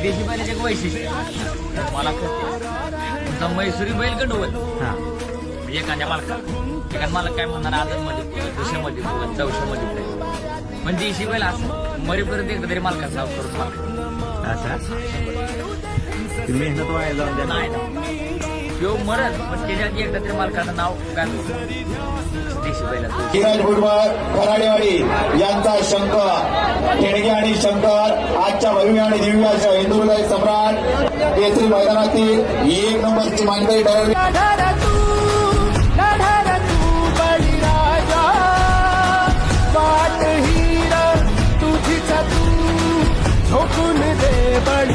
देशी बैलाचे एक वैशिष्ट्य मला तुमचा मैसुरी बैल गंडवल म्हणजे एखाद्या मालक काय म्हणणार आदरमध्ये दुसऱ्यामध्ये चौशामध्ये पण देशी बैल असं मरेपर्यंत एकदा तरी मालकाचं नाव करून मेहनत व्हायला जाऊन द्या. नाही किंवा मरत पण त्याच्या आधी एकदा तरी मालकाचं नाव गाजवलं देशी बैलाचं. किरण भुजबळ खराडेवाडी यांचा शंकर ठेणगे आणि शंकर आजच्या भव्य आणि दिव्य अशा हिंदुर्ग सम्राट केसरी मैदानातील एक नंबरची मानकरी ठरवली. झोकून दे बळी